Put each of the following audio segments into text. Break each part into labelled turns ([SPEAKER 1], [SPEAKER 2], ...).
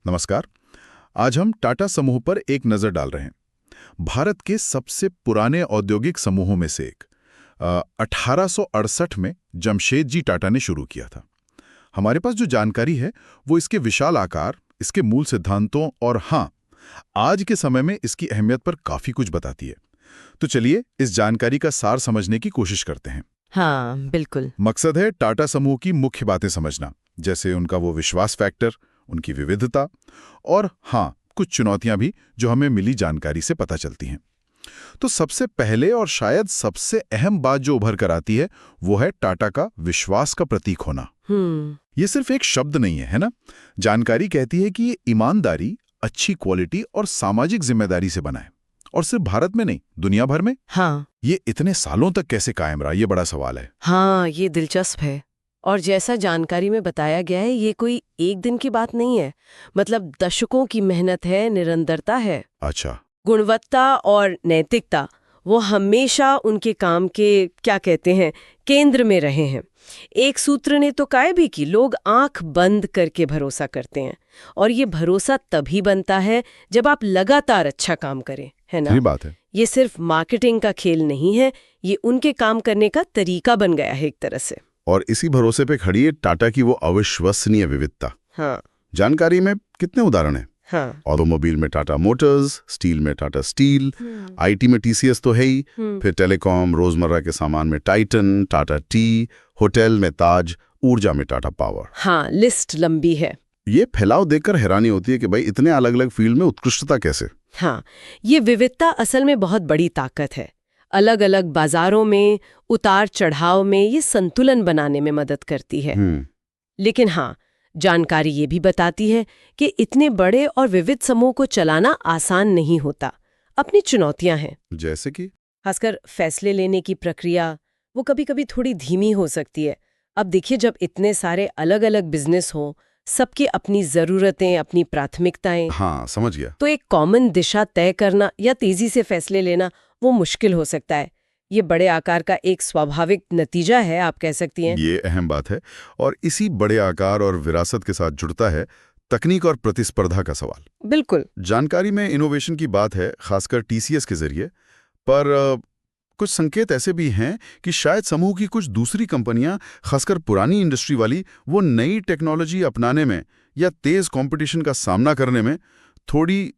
[SPEAKER 1] नमस्कार। आज हम टाटा समूह पर एक नज़र डाल रहे हैं। भारत के सबसे पुराने औद्योगिक समूहों में से एक 1868 में जमशेदजी टाटा ने शुरू किया था। हमारे पास जो जानकारी है वो इसके विशाल आकार, इसके मूल सिद्धांतों और हाँ, आज के समय में इसकी अहमियत पर काफ़ी कुछ बताती है। तो चलिए इस जानकारी का सार समझने की कोशिश करते हैं।
[SPEAKER 2] हाँ, बिल्कुल।
[SPEAKER 1] मकसद है टाटा समूह की मुख्य बातें समझना, जैसे उनका वो विश्वास फैक्टर, उनकी विविधता और हाँ, कुछ चुनौतियां भी जो हमें मिली जानकारी से पता चलती हैं। तो सबसे पहले और शायद सबसे अहम बात जो उभर कर आती है वो है टाटा का विश्वास का प्रतीक होना। ये सिर्फ एक शब्द नहीं है ना? जानकारी कहती है कि ये ईमानदारी, अच्छी क्वालिटी और सामाजिक जिम्मेदारी से बना है। और सिर्फ भारत में नहीं, दुनिया भर में।
[SPEAKER 2] हाँ।
[SPEAKER 1] ये इतने सालों तक कैसे कायम रहा, ये बड़ा सवाल है।
[SPEAKER 2] हाँ, ये दिलचस्प है। और जैसा जानकारी में बताया गया है, ये कोई एक दिन की बात नहीं है। मतलब दशकों की मेहनत है, निरंतरता है।
[SPEAKER 1] अच्छा।
[SPEAKER 2] गुणवत्ता और नैतिकता वो हमेशा उनके काम के क्या कहते हैं केंद्र में रहे हैं। एक सूत्र ने तो कहा भी कि लोग आंख बंद करके भरोसा करते हैं, और ये भरोसा तभी बनता है जब आप लगातार अच्छा काम करें, है ना?
[SPEAKER 1] सही बात है।
[SPEAKER 2] ये सिर्फ मार्केटिंग का खेल नहीं है, ये उनके काम करने का तरीका बन गया है एक तरह से।
[SPEAKER 1] और इसी भरोसे पे खड़ी है टाटा की वो अविश्वसनीय विविधता।
[SPEAKER 2] हाँ।
[SPEAKER 1] जानकारी में कितने उदाहरण हैं?
[SPEAKER 2] हाँ।
[SPEAKER 1] ऑटोमोबाइल में टाटा मोटर्स, स्टील में टाटा स्टील, आईटी में टीसीएस तो है ही, फिर टेलीकॉम, रोजमर्रा के सामान में टाइटन, टाटा टी, होटल में ताज, ऊर्जा में टाटा पावर।
[SPEAKER 2] हाँ, लिस्ट लंबी है।
[SPEAKER 1] ये फैलाव देखकर हैरानी होती है कि भाई इतने अलग अलग फील्ड में उत्कृष्टता कैसे।
[SPEAKER 2] हाँ, ये विविधता असल में बहुत बड़ी ताकत है। अलग अलग बाजारों में उतार चढ़ाव में ये संतुलन बनाने में मदद करती है। लेकिन हाँ, जानकारी ये भी बताती है कि इतने बड़े और विविध समूह को चलाना आसान नहीं होता। अपनी चुनौतियां हैं।
[SPEAKER 1] जैसे कि
[SPEAKER 2] खासकर फैसले लेने की प्रक्रिया वो कभी-कभी थोड़ी धीमी हो सकती है। अब देखिए, जब इतने सारे अलग अलग बिजनेस हों, सबकी अपनी ज़रूरतें, अपनी प्राथमिकताएं,
[SPEAKER 1] हाँ, समझ गया।
[SPEAKER 2] तो एक कॉमन दिशा तय करना या तेजी से फैसले लेना वो मुश्किल हो सकता है। ये बड़े आकार का एक स्वाभाविक नतीजा है, आप कह सकती हैं।
[SPEAKER 1] ये अहम बात है। और इसी बड़े आकार और विरासत के साथ जुड़ता है तकनीक और प्रतिस्पर्धा का सवाल।
[SPEAKER 2] बिल्कुल।
[SPEAKER 1] जानकारी में इनोवेशन की बात है, खासकर टीसीएस के जरिए, पर कुछ संकेत ऐसे भी हैं कि शायद समूह की कुछ दूसरी कंपनियां, खासकर पुरानी इंडस्ट्री वाली, वो नई टेक्नोलॉजी अपनाने में या तेज कंपटीशन का सामना करने में थोड़ी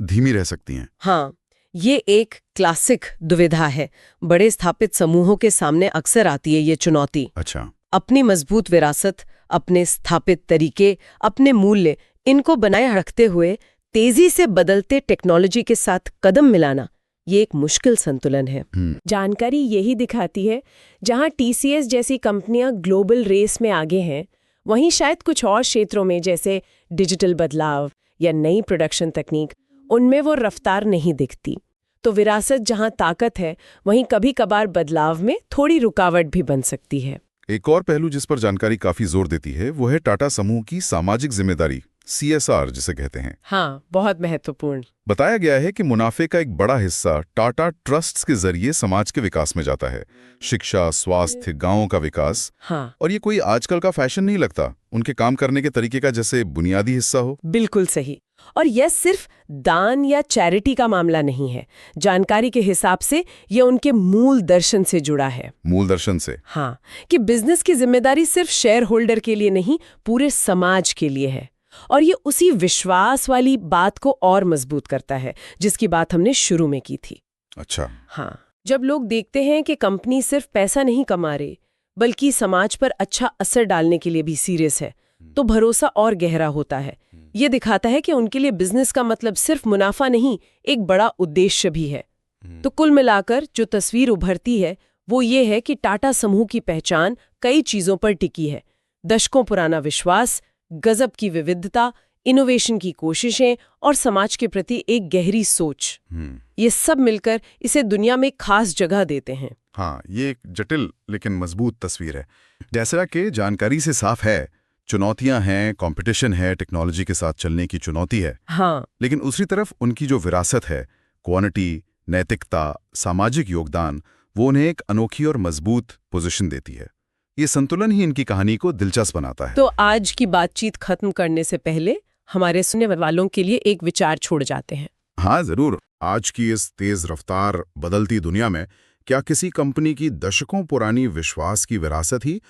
[SPEAKER 1] धीमी रह सकती हैं।
[SPEAKER 2] हाँ, ये एक क्लासिक दुविधा है। बड़े स्थापित समूहों के सामने अक्सर आती है ये चुनौती।
[SPEAKER 1] अच्छा।
[SPEAKER 2] अपनी मजबूत विरासत, अपने स्थापित तरीके, अपने मूल्य, इनको बनाए रखते हुए तेजी से बदलते टेक्नोलॉजी के साथ कदम मिलाना, ये एक मुश्किल संतुलन है।
[SPEAKER 3] जानकारी यही दिखाती है, जहां टीसीएस जैसी कंपनियां ग्लोबल रेस में आगे हैं, वहीं शायद कुछ और क्षेत्रों में जैसे डिजिटल बदलाव या नई प्रोडक्शन तकनीक, उनमें वो रफ्तार नहीं दिखती। तो विरासत जहां ताकत है, वहीं कभी कभार बदलाव में थोड़ी रुकावट भी बन सकती है।
[SPEAKER 1] एक और पहलू जिस पर जानकारी काफी जोर देती है वो है टाटा समूह की सामाजिक जिम्मेदारी, CSR जिसे कहते हैं।
[SPEAKER 2] हाँ, बहुत महत्वपूर्ण।
[SPEAKER 1] बताया गया है कि मुनाफे का एक बड़ा हिस्सा टाटा ट्रस्ट्स के जरिए समाज के विकास में जाता है। शिक्षा, स्वास्थ्य, गांवों का विकास।
[SPEAKER 2] हाँ,
[SPEAKER 1] और ये कोई आजकल का फैशन नहीं लगता, उनके काम करने के तरीके का जैसे बुनियादी हिस्सा हो।
[SPEAKER 2] बिल्कुल सही। और यह सिर्फ दान या चैरिटी का मामला नहीं है। जानकारी के हिसाब से यह उनके मूल दर्शन से जुड़ा है।
[SPEAKER 1] मूल दर्शन से?
[SPEAKER 2] हाँ, कि बिजनेस की जिम्मेदारी सिर्फ शेयर होल्डर के लिए नहीं, पूरे समाज के लिए है। और ये उसी विश्वास वाली बात को और मजबूत करता है जिसकी बात हमने शुरू में की थी।
[SPEAKER 1] अच्छा।
[SPEAKER 2] हाँ, जब लोग देखते हैं कि कंपनी सिर्फ पैसा नहीं कमा रही, बल्कि समाज पर अच्छा असर डालने के लिए भी सीरियस है, तो भरोसा और गहरा होता है। ये दिखाता है कि उनके लिए बिजनेस का मतलब सिर्फ मुनाफा नहीं, एक बड़ा उद्देश्य भी है। तो कुल मिलाकर जो तस्वीर उभरती है वो ये है कि टाटा समूह की पहचान कई चीजों पर टिकी है। दशकों पुराना विश्वास, गजब की विविधता, इनोवेशन की कोशिशें और समाज के प्रति एक गहरी सोच, ये सब मिलकर इसे दुनिया में खास जगह देते हैं।
[SPEAKER 1] हाँ, ये एक जटिल लेकिन मजबूत तस्वीर है। जैसा कि जानकारी से साफ है, चुनौतियां हैं, कंपटीशन है, टेक्नोलॉजी के साथ चलने की चुनौती है।
[SPEAKER 2] हाँ,
[SPEAKER 1] लेकिन दूसरी तरफ उनकी जो विरासत है, क्वालिटी, नैतिकता, सामाजिक योगदान, वो उन्हें एक अनोखी और मजबूत पोजीशन देती है। ये संतुलन ही इनकी कहानी को दिलचस्प बनाता है।
[SPEAKER 2] तो आज की बातचीत खत्म करने से पहले हमारे सुनने वालों के लिए एक विचार छोड़ जाते हैं।
[SPEAKER 1] हाँ जरूर। आज की इस तेज रफ्तार बदलती दुनिया में क्या किसी कंपनी की दशकों पुरानी विश्वास की विरासत ही